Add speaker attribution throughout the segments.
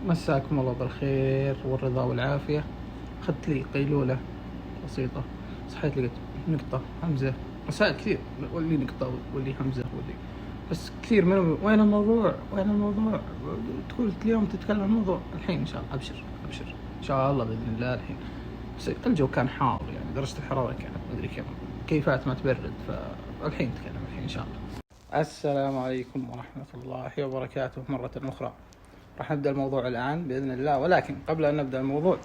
Speaker 1: مساكم الله بالخير والرضا والعافية. أخذت لي قيلولة بسيطة، صحيت لقيت نقطة همزة، رسائل كثير واللي نقطة واللي همزة واللي بس كثير منهم وين الموضوع وين الموضوع، تقول اليوم تتكلم عن الموضوع الحين إن شاء الله. أبشر إن شاء الله بإذن الله الحين. بس الجو كان حار يعني درجة الحرارة كانت ما أدري كم، كيفات ما تبرد، فالحين نتكلم الحين إن شاء الله. السلام عليكم ورحمة الله وبركاته مرة أخرى. راح نبدأ الموضوع الآن بإذن الله، ولكن قبل أن نبدأ الموضوع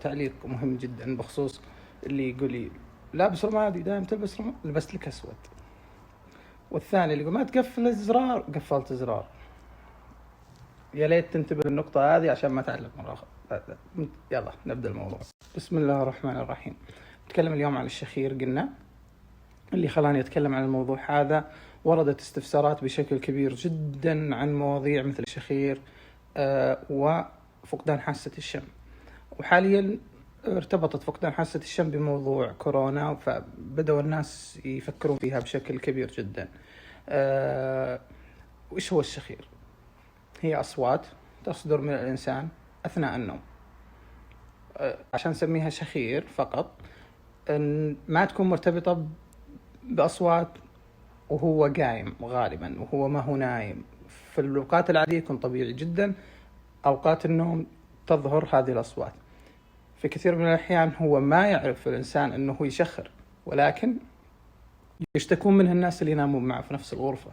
Speaker 1: تعليق مهم جدا بخصوص اللي يقول لي لابس رمادي دائما تلبس رمادي، لبست لك أسود. والثاني اللي يقول ما تقفل الزرار، قفلت زرار. يا ليت تنتبه للنقطة هذه عشان ما تعلق مرة أخرى. يلا نبدأ الموضوع. بسم الله الرحمن الرحيم. نتكلم اليوم عن الشخير. قلنا اللي خلاني أتكلم عن الموضوع هذا وردت استفسارات بشكل كبير جدا عن مواضيع مثل الشخير وفقدان حاسة الشم، وحاليا ارتبطت فقدان حاسة الشم بموضوع كورونا، فبدأوا الناس يفكرون فيها بشكل كبير جدا. وإيش هو الشخير؟ هي أصوات تصدر من الإنسان أثناء النوم. عشان نسميها شخير فقط إن ما تكون مرتبطة بأصوات وهو قايم غالبا، وهو ما هو نايم. في الأوقات العادية يكون طبيعي جدا، أوقات النوم تظهر هذه الأصوات. في كثير من الأحيان هو ما يعرف الإنسان أنه يشخر، ولكن يشتكون منه الناس اللي ينامون معه في نفس الغرفة.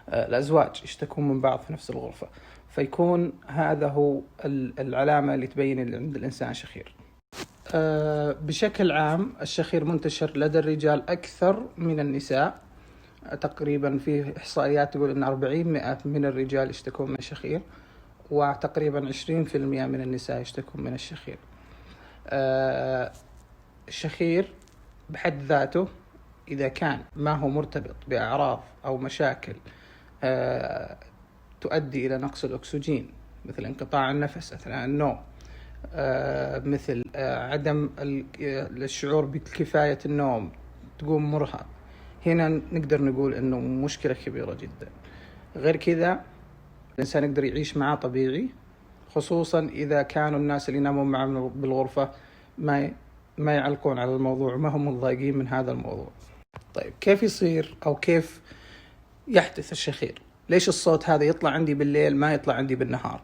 Speaker 1: الأزواج يشتكون من بعض في نفس الغرفة، فيكون هذا هو العلامة اللي تبين عند الإنسان شخير. بشكل عام الشخير منتشر لدى الرجال أكثر من النساء. تقريبا في إحصائيات تقول أن 40% من الرجال يشتكون من الشخير، وتقريبا 20% من النساء يشتكون من الشخير. الشخير بحد ذاته إذا كان ما هو مرتبط بأعراض أو مشاكل تؤدي إلى نقص الأكسجين، مثل انقطاع النفس أثناء النوم، مثل عدم الشعور بكفاية النوم، تقوم مرهق، هنا نقدر نقول أنه مشكلة كبيرة جدا. غير كذا الإنسان يقدر يعيش معه طبيعي، خصوصا إذا كانوا الناس اللي ينامون معه بالغرفة ما يعلقون على الموضوع، ما هم متضايقين من هذا الموضوع. طيب كيف يصير أو كيف يحدث الشخير؟ ليش الصوت هذا يطلع عندي بالليل ما يطلع عندي بالنهار؟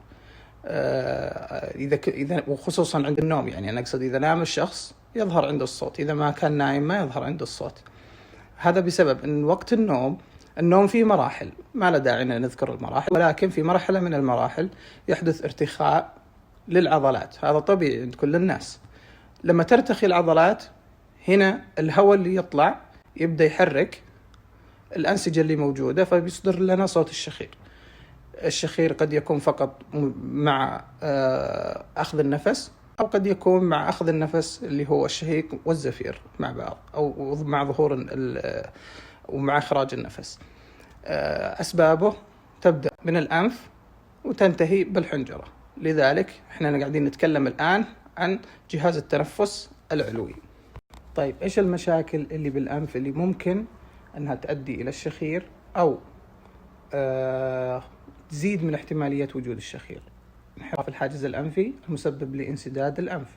Speaker 1: إذا وخصوصا عند النوم، يعني أنا أقصد إذا نام الشخص يظهر عنده الصوت، إذا ما كان نايم ما يظهر عنده الصوت. هذا بسبب أن وقت النوم فيه مراحل، ما له داعي أن نذكر المراحل، ولكن في مرحلة من المراحل يحدث ارتخاء للعضلات. هذا طبيعي عند كل الناس. لما ترتخي العضلات هنا الهواء اللي يطلع يبدأ يحرك الأنسجة اللي موجودة، فبيصدر لنا صوت الشخير. الشخير قد يكون فقط مع أخذ النفس، أو قد يكون مع أخذ النفس اللي هو الشهيق والزفير مع بعض، أو مع ظهور ومع إخراج النفس. أسبابه تبدأ من الأنف وتنتهي بالحنجرة، لذلك إحنا قاعدين نتكلم الآن عن جهاز التنفس العلوي. طيب إيش المشاكل اللي بالأنف اللي ممكن أنها تؤدي إلى الشخير أو تزيد من احتمالية وجود الشخير؟ انحراف الحاجز الأنفي المسبب لانسداد الأنف.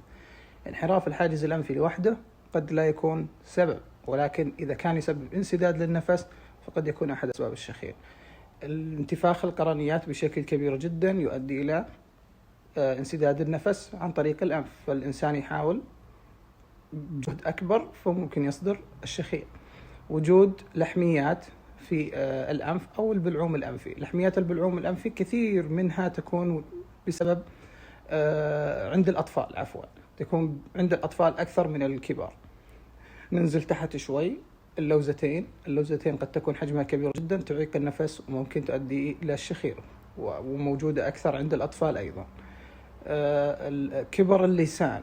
Speaker 1: انحراف الحاجز الأنفي لوحده قد لا يكون سبب، ولكن إذا كان يسبب انسداد للنفس فقد يكون أحد أسباب الشخير. الانتفاخ القرنيات بشكل كبير جدا يؤدي إلى انسداد النفس عن طريق الأنف، فالإنسان يحاول بجهد أكبر فممكن يصدر الشخير. وجود لحميات في الأنف أو البلعوم الأنفي. لحميات البلعوم الأنفي كثير منها تكون بسبب عند الأطفال، تكون عند الأطفال أكثر من الكبار. ننزل تحت شوي، اللوزتين قد تكون حجمها كبير جدا تعيق النفس وممكن تؤدي إلى الشخير، وموجودة أكثر عند الأطفال أيضا. كبر اللسان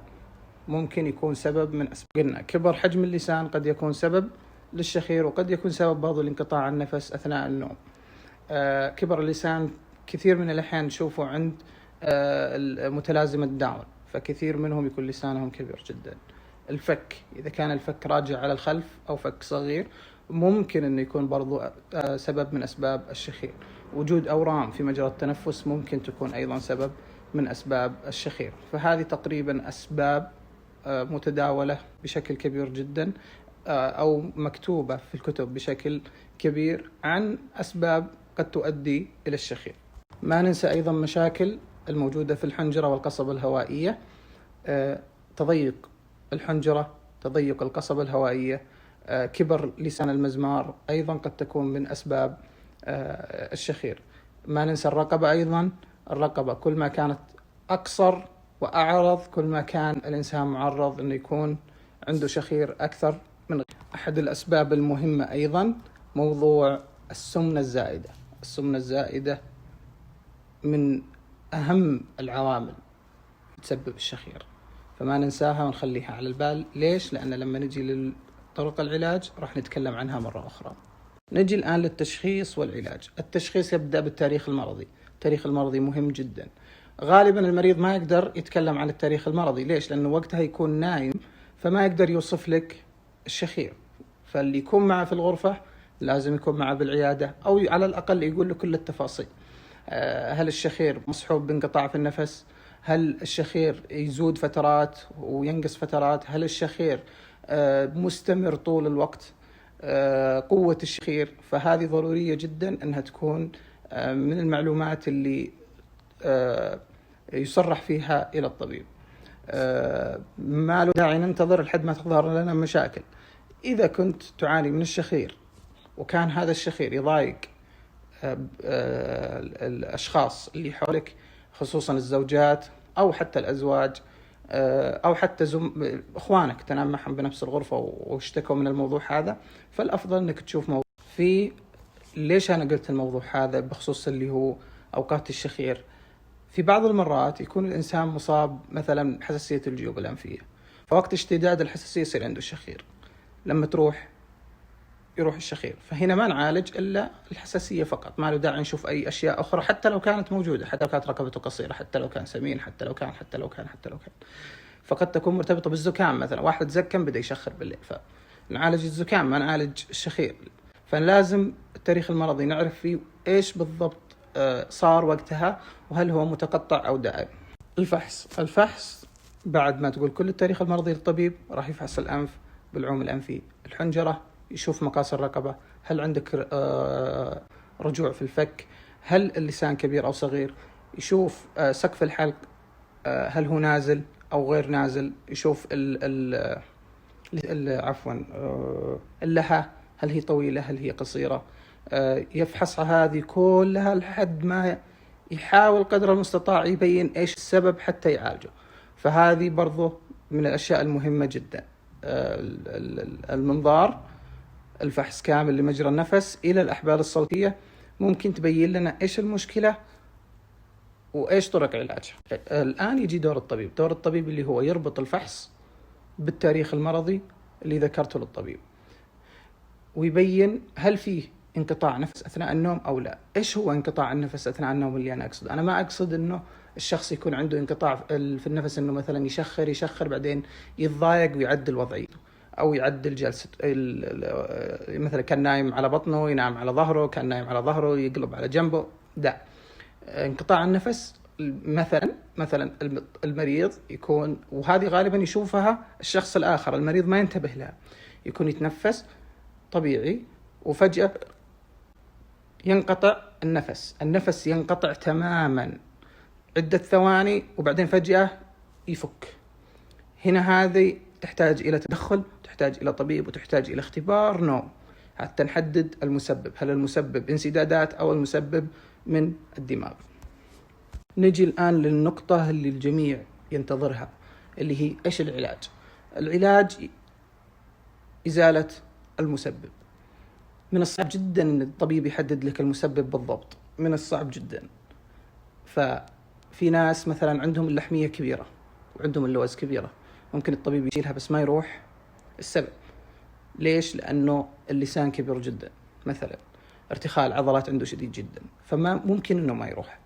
Speaker 1: ممكن يكون سبب من أسباب. قلنا كبر حجم اللسان قد يكون سبب للشخير، وقد يكون سبب برضو لانقطاع النفس أثناء النوم. كبر اللسان كثير من الأحيان نشوفه عند متلازمة داون، فكثير منهم يكون لسانهم كبير جدا. الفك، إذا كان الفك راجع على الخلف أو فك صغير ممكن أنه يكون برضو سبب من أسباب الشخير. وجود أورام في مجرى التنفس ممكن تكون أيضا سبب من أسباب الشخير. فهذه تقريبا أسباب متداولة بشكل كبير جدا، أو مكتوبة في الكتب بشكل كبير عن أسباب قد تؤدي إلى الشخير. ما ننسى أيضا مشاكل الموجودة في الحنجرة والقصبة الهوائية. تضيق الحنجرة، تضيق القصبة الهوائية، كبر لسان المزمار أيضا قد تكون من أسباب الشخير. ما ننسى الرقبة أيضا. الرقبة كل ما كانت أقصر وأعرض كل ما كان الإنسان معرض أنه يكون عنده شخير أكثر من غيره. أحد الأسباب المهمة أيضا موضوع السمنة الزائدة. السمنة الزائدة من أهم العوامل تسبب الشخير، فما ننساها ونخليها على البال. ليش؟ لأن لما نجي لطرق العلاج راح نتكلم عنها مرة أخرى. نجي الآن للتشخيص والعلاج. التشخيص يبدأ بالتاريخ المرضي. التاريخ المرضي مهم جدا. غالبا المريض ما يقدر يتكلم عن التاريخ المرضي. ليش؟ لأنه وقتها يكون نايم، فما يقدر يوصف لك الشخير. فاللي يكون معه في الغرفة لازم يكون معه بالعيادة، أو على الأقل يقول له كل التفاصيل. هل الشخير مصحوب بانقطاع في النفس؟ هل الشخير يزود فترات وينقص فترات؟ هل الشخير مستمر طول الوقت؟ قوة الشخير. فهذه ضرورية جدا أنها تكون من المعلومات اللي يصرح فيها إلى الطبيب. ما له داعي ننتظر لحد ما تظهر لنا مشاكل. إذا كنت تعاني من الشخير وكان هذا الشخير يضايق الأشخاص اللي حولك، خصوصا الزوجات أو حتى الأزواج، أو حتى إخوانك تنام معهم بنفس الغرفة واشتكوا من الموضوع هذا، فالأفضل أنك تشوف موضوع. ليش أنا قلت الموضوع هذا بخصوص اللي هو أوقات الشخير؟ في بعض المرات يكون الإنسان مصاب مثلا حساسية الجيوب الأنفية، فوقت اشتداد الحساسية يصير عنده الشخير. لما يروح الشخير، فهنا ما نعالج إلا الحساسية فقط. ما له داعي نشوف أي أشياء أخرى حتى لو كانت موجودة، حتى لو كانت رقبته قصيرة، حتى لو كان سمين، حتى لو كان فقد تكون مرتبطة بالزكام. مثلا واحد زكم بدأ يشخر بالليل، فنعالج الزكام ما نعالج الشخير. فلازم التاريخ المرضي نعرف فيه إيش بالضبط صار وقتها، وهل هو متقطع أو دائم. الفحص بعد ما تقول كل التاريخ المرضي للطبيب راح يفحص الأنف بالعوم الأنفي، الحنجرة يشوف مقاس الرقبة، هل عندك رجوع في الفك، هل اللسان كبير أو صغير، يشوف سقف الحلق هل هو نازل أو غير نازل، يشوف اللحى هل هي طويلة هل هي قصيرة. يفحصها هذه كلها لحد ما يحاول قدر المستطاع يبين إيش السبب حتى يعالجه. فهذه برضو من الأشياء المهمة جدا. المنظار، الفحص كامل لمجرى النفس إلى الأحبال الصوتية، ممكن تبين لنا إيش المشكلة وإيش طرق علاجها. الآن يجي دور الطبيب. دور الطبيب اللي هو يربط الفحص بالتاريخ المرضي اللي ذكرته للطبيب، ويبين هل فيه انقطاع نفس أثناء النوم أو لا. إيش هو انقطاع النفس أثناء النوم اللي أنا أقصد؟ أنا ما أقصد إنه الشخص يكون عنده انقطاع في النفس، إنه مثلا يشخر بعدين يتضايق ويعدل وضعيته أو يعدل جلسة. مثلا كان نايم على بطنه ينام على ظهره، كان نايم على ظهره يقلب على جنبه. ده انقطاع النفس. مثلا المريض يكون، وهذه غالبا يشوفها الشخص الآخر، المريض ما ينتبه لها، يكون يتنفس طبيعي وفجأة ينقطع النفس ينقطع تماما عدة ثواني، وبعدين فجأة يفك. هنا هذه تحتاج إلى تدخل، تحتاج إلى طبيب، وتحتاج إلى اختبار نوم حتى نحدد المسبب. هل المسبب انسدادات أو المسبب من الدماغ؟ نجي الآن للنقطة اللي الجميع ينتظرها، اللي هي إيش العلاج؟ العلاج إزالة المسبب. من الصعب جدا أن الطبيب يحدد لك المسبب بالضبط، من الصعب جدا. ففي ناس مثلا عندهم اللحمية كبيرة وعندهم اللوز كبيرة، ممكن الطبيب يشيلها بس ما يروح السبب. ليش؟ لأنه اللسان كبير جدا مثلا، ارتخاء العضلات عنده شديد جدا، فما ممكن أنه ما يروح.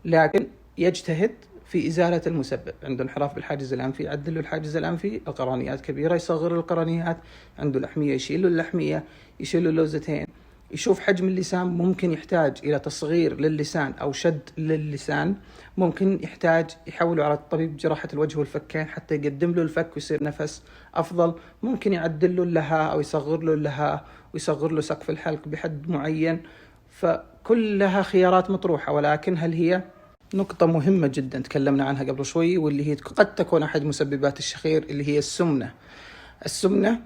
Speaker 1: لكن يجتهد في إزالة المسبب. عنده انحراف بالحاجز الأنفي، يعدل له الحاجز الأنفي. القرنيات كبيرة، يصغر القرنيات. عنده لحمية، يشيل له اللحمية، يشيل له اللوزتين. يشوف حجم اللسان ممكن يحتاج إلى تصغير للسان أو شد للسان، ممكن يحتاج يحوله على طبيب جراحة الوجه والفكين حتى يقدم له الفك ويصير نفس أفضل، ممكن يعدل له اللهاء أو يصغر له اللهاء ويصغر له سقف الحلق بحد معين. فكلها خيارات مطروحة، ولكن هل هي نقطة مهمة جدا تكلمنا عنها قبل شوي، واللي هي قد تكون أحد مسببات الشخير، اللي هي السمنة. السمنة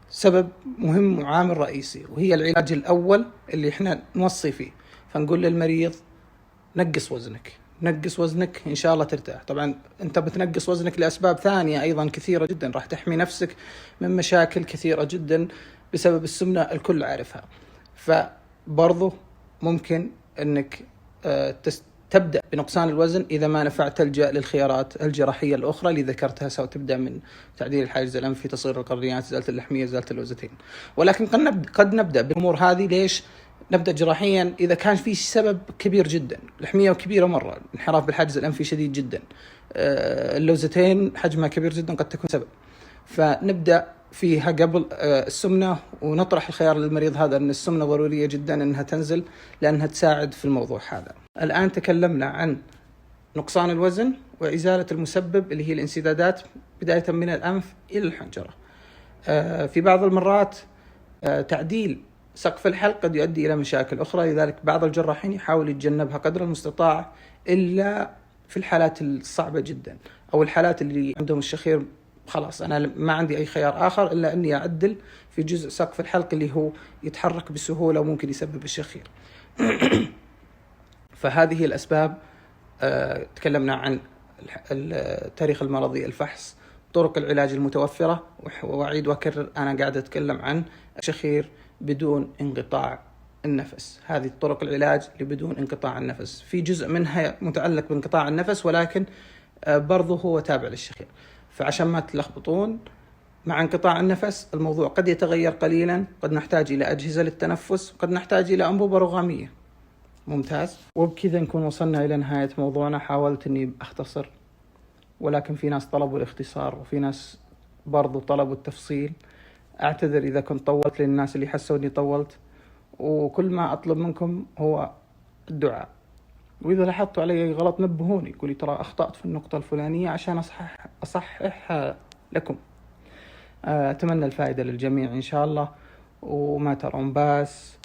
Speaker 1: سبب مهم وعامل رئيسي، وهي العلاج الأول اللي احنا نوصي فيه. فنقول للمريض نقص وزنك، نقص وزنك إن شاء الله ترتاح. طبعا أنت بتنقص وزنك لأسباب ثانية أيضا كثيرة جدا، راح تحمي نفسك من مشاكل كثيرة جدا بسبب السمنة الكل عارفها. فبرضه ممكن أنك تبدأ بنقصان الوزن إذا ما نفعت تلجأ للخيارات الجراحية الأخرى اللي ذكرتها، سواء تبدأ من تعديل الحاجز الأنفي، تصغير القرنيات، إزالة اللحمية، إزالة اللوزتين. ولكن قد نبدأ بالأمور هذه. ليش نبدأ جراحيا؟ إذا كان في سبب كبير جدا، لحمية كبيرة مرة، انحراف بالحاجز الأنفي شديد جدا، اللوزتين حجمها كبير جدا، قد تكون سبب. فنبدأ فيها قبل السمنة، ونطرح الخيار للمريض هذا أن السمنة ضرورية جدا أنها تنزل، لأنها تساعد في الموضوع هذا. الآن تكلمنا عن نقصان الوزن وإزالة المسبب اللي هي الانسدادات بداية من الأنف إلى الحنجرة. في بعض المرات تعديل سقف الحلق قد يؤدي إلى مشاكل أخرى، لذلك بعض الجراحين يحاول يتجنبها قدر المستطاع، إلا في الحالات الصعبة جدا أو الحالات اللي عندهم الشخير خلاص أنا ما عندي أي خيار آخر إلا أني أعدل في جزء سقف الحلق اللي هو يتحرك بسهولة وممكن يسبب الشخير. فهذه الأسباب. تكلمنا عن التاريخ المرضي، الفحص، طرق العلاج المتوفرة، وأعيد وأكرر أنا قاعد أتكلم عن الشخير بدون انقطاع النفس. هذه طرق العلاج اللي بدون انقطاع النفس، في جزء منها متعلق بانقطاع النفس ولكن برضو هو تابع للشخير. فعشان ما تلخبطون مع انقطاع النفس، الموضوع قد يتغير قليلا، قد نحتاج إلى أجهزة للتنفس، قد نحتاج إلى أنبوبة رغامية. ممتاز. وبكذا نكون وصلنا إلى نهاية موضوعنا. حاولت أني أختصر، ولكن في ناس طلبوا الاختصار وفي ناس برضو طلبوا التفصيل. أعتذر إذا كنت طولت للناس اللي حسوا أني طولت، وكل ما أطلب منكم هو الدعاء، وإذا لاحظتوا علي أي غلط نبهوني، قولي ترى أخطأت في النقطة الفلانية عشان أصحح لكم. أتمنى الفائدة للجميع إن شاء الله، وما ترون باس.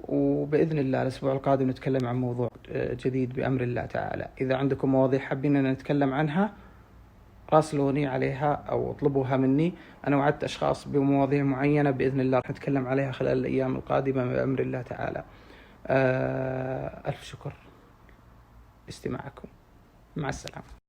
Speaker 1: وبإذن الله الأسبوع القادم نتكلم عن موضوع جديد بأمر الله تعالى. إذا عندكم مواضيع حابين أن نتكلم عنها راسلوني عليها أو اطلبوها مني. أنا وعدت أشخاص بمواضيع معينة بإذن الله راح نتكلم عليها خلال الأيام القادمة بأمر الله تعالى. ألف شكر استماعكم. مع السلامة.